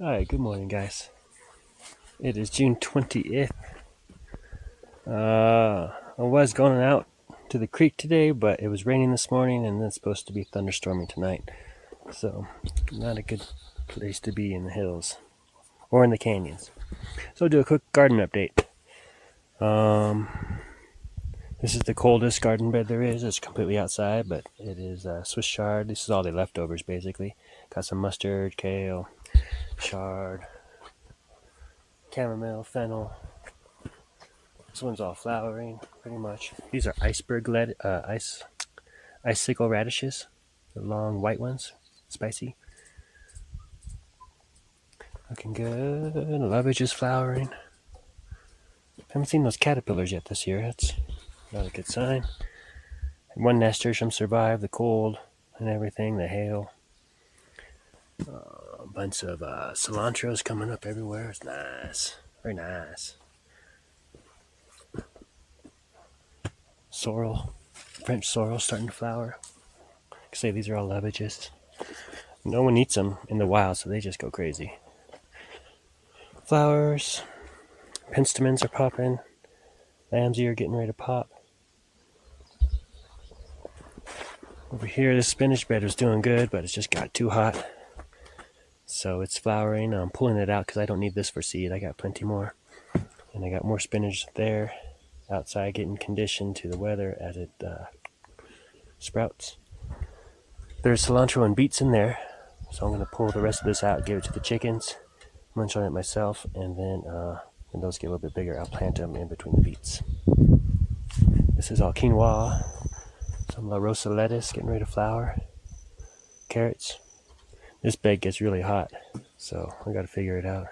Alright, good morning, guys. It is June 20th. I was going out to the creek today, but it was raining this morning and it's supposed to be thunderstorming tonight. So, not a good place to be in the hills or in the canyons. So, I'll do a quick garden update. This is the coldest garden bed there is. It's completely outside, but it is Swiss chard. This is all the leftovers, basically. Got some mustard, kale, chard, chamomile, fennel. This one's all flowering, pretty much. These are icicle radishes, the long white ones, spicy. Looking good. Lovage is flowering. Haven't seen those caterpillars yet this year. That's not a good sign. One nasturtium survived the cold and everything, the hail. A bunch of cilantro's coming up everywhere. It's nice, very nice. Sorrel, French sorrel starting to flower. Like I say, these are all lovages. No one eats them in the wild, so they just go crazy. Flowers, penstemons are popping. Lambsy are getting ready to pop. Over here, this spinach bed was doing good, but it's just got too hot. So it's flowering. I'm pulling it out because I don't need this for seed. I got plenty more. And I got more spinach there outside getting conditioned to the weather as it sprouts. There's cilantro and beets in there, so I'm going to pull the rest of this out, give it to the chickens, munch on it myself, and then when those get a little bit bigger, I'll plant them in between the beets. This is all quinoa, some La Rosa lettuce getting ready to flower, carrots. This bed gets really hot, so I got to figure it out.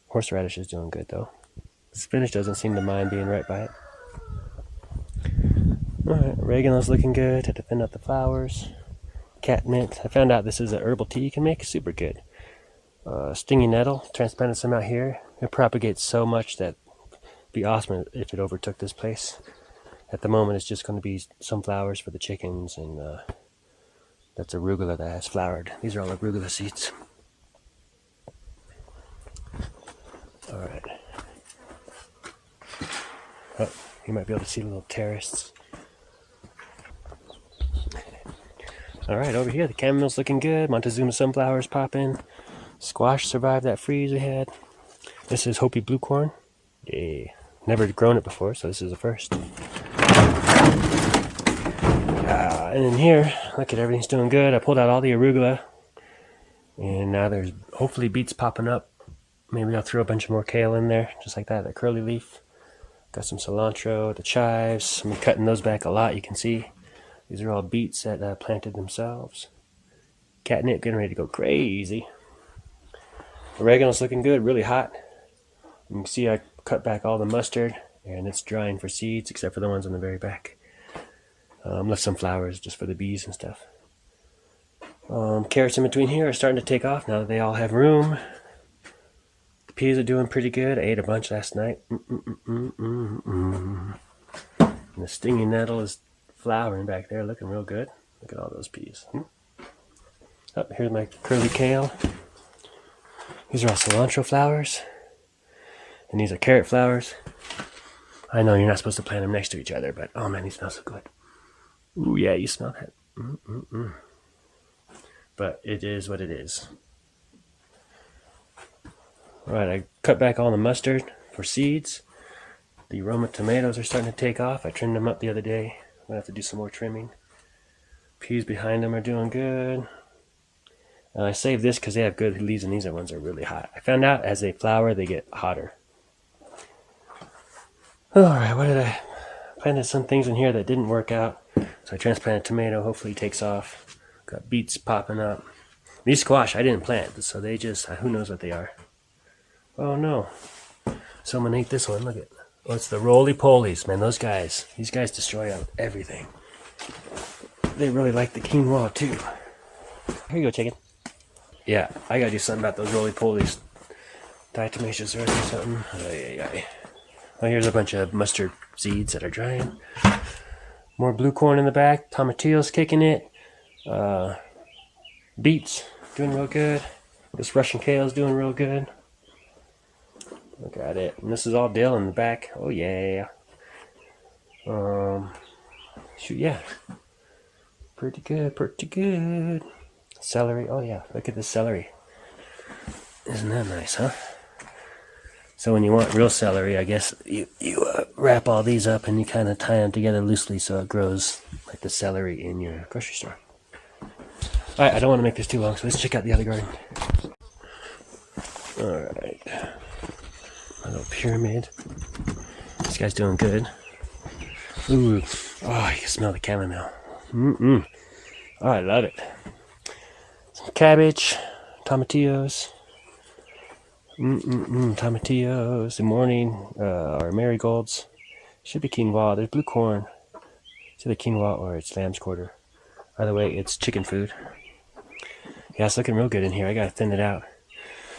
Horseradish is doing good though. Spinach doesn't seem to mind being right by it. Alright, oregano's looking good. Had to thin out the flowers. Catmint. I found out this is a herbal tea you can make. Super good. Stingy nettle. Transplanted some out here. It propagates so much that it'd be awesome if it overtook this place. At the moment, it's just going to be some flowers for the chickens, and that's arugula that has flowered. These are all arugula seeds. Alright. Oh, you might be able to see the little terrace. Alright, over here the chamomile's looking good. Montezuma sunflowers popping. Squash survived that freeze we had. This is Hopi blue corn. Yeah, never grown it before, so this is the first. And in here, look at everything's doing good. I pulled out all the arugula. And now there's hopefully beets popping up. Maybe I'll throw a bunch more kale in there, just like that curly leaf. Got some cilantro, the chives. I'm cutting those back a lot, you can see. These are all beets that planted themselves. Catnip getting ready to go crazy. Oregano's looking good, really hot. You can see I cut back all the mustard, and it's drying for seeds, except for the ones on the very back. Left some flowers just for the bees and stuff. Carrots in between here are starting to take off now that they all have room. The peas are doing pretty good. I ate a bunch last night. And the stingy nettle is flowering back there, looking real good. Look at all those peas. Oh, here's my curly kale. These are all cilantro flowers. And these are carrot flowers. I know you're not supposed to plant them next to each other, but oh man, these smell so good. Ooh, yeah, you smell that. But it is what it is. Alright, I cut back all the mustard for seeds. The Roma tomatoes are starting to take off. I trimmed them up the other day. I'm going to have to do some more trimming. Peas behind them are doing good. And I saved this because they have good leaves, and these ones are really hot. I found out as they flower, they get hotter. Alright, what did I... planted some things in here that didn't work out. So I transplanted tomato. Hopefully it takes off. Got beets popping up. These squash I didn't plant, so they just... who knows what they are. Oh no. Someone ate this one. Look at... oh, it's the roly-polies, man. These guys destroy everything. They really like the quinoa too. Here you go, chicken. Yeah, I gotta do something about those roly-polies. Diatomaceous earth or something. Oh, here's a bunch of mustard seeds that are drying. More blue corn in the back. Tomatillo's kicking it. Beets doing real good. This Russian kale is doing real good. Look at it. And this is all dill in the back. Oh yeah. Shoot, yeah. Pretty good, pretty good. Celery. Oh yeah, look at the celery. Isn't that nice, huh? So when you want real celery, I guess you wrap all these up and you kind of tie them together loosely so it grows like the celery in your grocery store. Alright, I don't want to make this too long, so let's check out the other garden. Alright. My little pyramid. This guy's doing good. Ooh. Oh, you can smell the chamomile. Oh, I love it. Some cabbage, tomatillos. Tomatillos. The morning, or marigolds. Should be quinoa. There's blue corn. It's either quinoa or it's lamb's quarter. Either way, it's chicken food. Yeah, it's looking real good in here. I gotta thin it out.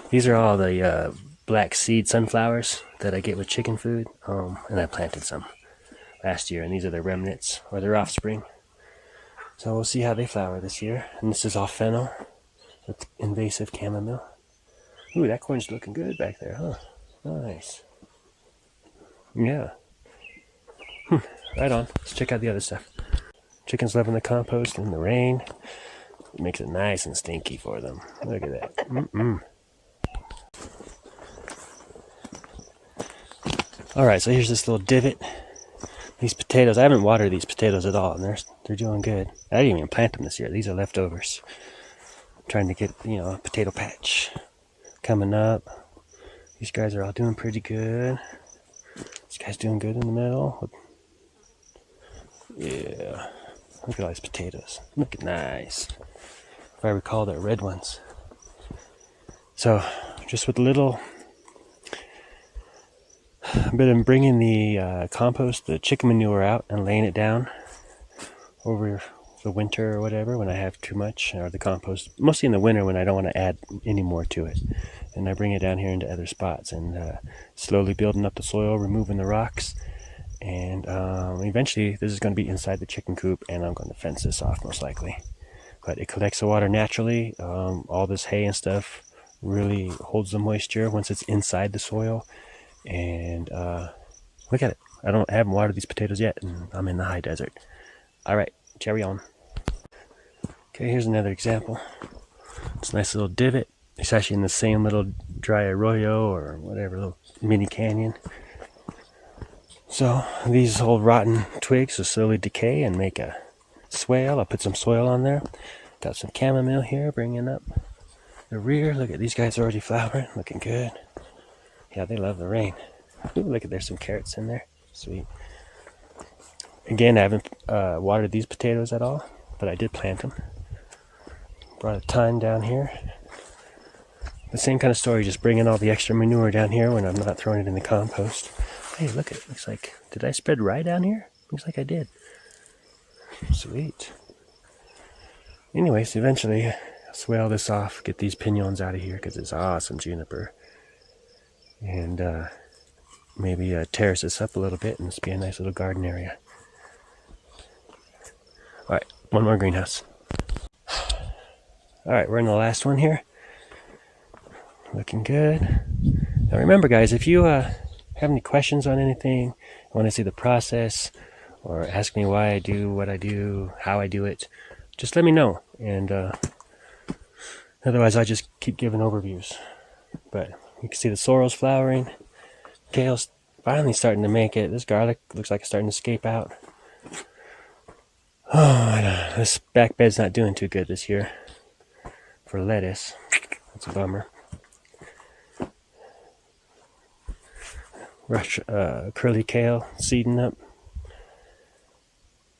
These are all the black seed sunflowers that I get with chicken food. And I planted some last year, and these are their remnants or their offspring. So we'll see how they flower this year. And this is all fennel with invasive chamomile. Ooh, that corn's looking good back there, huh? Nice. Yeah. Right on. Let's check out the other stuff. Chickens loving the compost and the rain. It makes it nice and stinky for them. Look at that. Alright, so here's this little divot. These potatoes, I haven't watered these potatoes at all, and they're doing good. I didn't even plant them this year. These are leftovers. I'm trying to get, a potato patch coming up. These guys are all doing pretty good. This guy's doing good in the middle. Yeah. Look at all these potatoes. Looking nice. If I recall, they're red ones. So, just with a little bit of bringing the compost, the chicken manure out and laying it down over the winter or whatever when I have too much, or the compost, mostly in the winter when I don't want to add any more to it. And I bring it down here into other spots and slowly building up the soil, removing the rocks. And eventually this is going to be inside the chicken coop, and I'm going to fence this off most likely. But it collects the water naturally. All this hay and stuff really holds the moisture once it's inside the soil. And look at it. I haven't watered these potatoes yet, and I'm in the high desert. Alright, carry on. Okay, here's another example. It's a nice little divot. It's actually in the same little dry arroyo or whatever, little mini canyon. So these old rotten twigs will slowly decay and make a swale. I'll put some soil on there. Got some chamomile here, bringing up the rear. Look at these guys already flowering, looking good. Yeah, they love the rain. Ooh, look at, there's some carrots in there. Sweet. Again, I haven't watered these potatoes at all, but I did plant them. Brought a ton down here. The same kind of story, just bringing all the extra manure down here when I'm not throwing it in the compost. Hey, look, it looks like, did I spread rye down here? Looks like I did. Sweet. Anyways, eventually I'll swale this off, get these piñons out of here because it's awesome juniper. And maybe terrace this up a little bit and this be a nice little garden area. Alright, one more greenhouse. Alright, we're in the last one here. Looking good. Now remember guys, if you have any questions on anything, want to see the process, or ask me why I do what I do, how I do it, just let me know. And otherwise I just keep giving overviews. But you can see the sorrel's flowering. Kale's finally starting to make it. This garlic looks like it's starting to scape out. Oh, this back bed's not doing too good this year for lettuce. That's a bummer. Curly kale seeding up.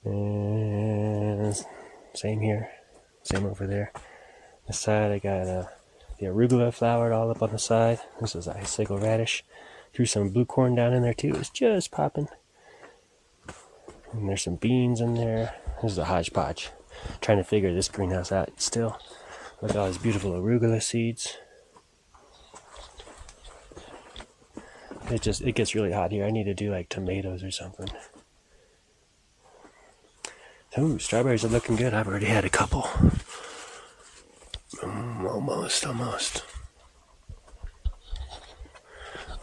And same here. Same over there. This side I got the arugula flowered all up on the side. This is icicle radish. Threw some blue corn down in there too. It's just popping. And there's some beans in there. This is a hodgepodge. Trying to figure this greenhouse out still. Look at all these beautiful arugula seeds. It gets really hot here. I need to do like tomatoes or something. Ooh, strawberries are looking good. I've already had a couple. Oh Almost.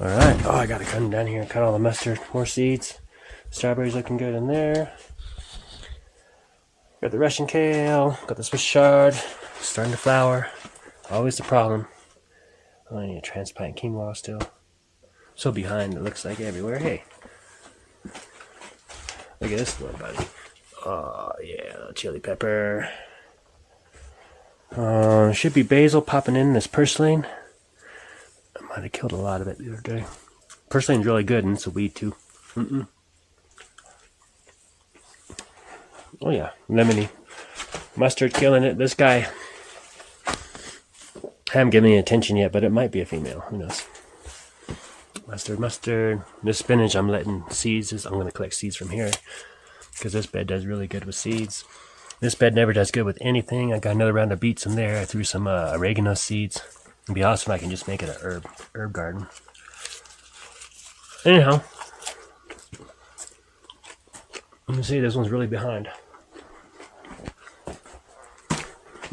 Alright. Oh, I gotta come down here and cut all the mustard. More seeds. Strawberries looking good in there. Got the Russian kale. Got the Swiss chard. Starting to flower. Always the problem. Oh, I need to transplant quinoa still. So behind, it looks like everywhere. Hey. Look at this one, buddy. Oh, yeah. Chili pepper. Should be basil popping in this purslane. I might have killed a lot of it the other day. Purslane's really good, and it's a weed too. Oh yeah, lemony. Mustard killing it. This guy, I haven't given any attention yet, but it might be a female. Who knows? Mustard. This spinach I'm letting seeds. I'm going to collect seeds from here because this bed does really good with seeds. This bed never does good with anything. I got another round of beets in there. I threw some oregano seeds. It'd be awesome if I can just make it an herb garden. Anyhow, let me see. This one's really behind.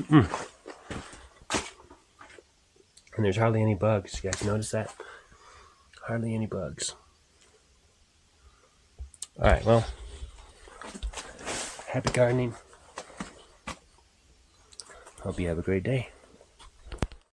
And there's hardly any bugs. You guys notice that? Hardly any bugs. Alright, well, happy gardening. Hope you have a great day.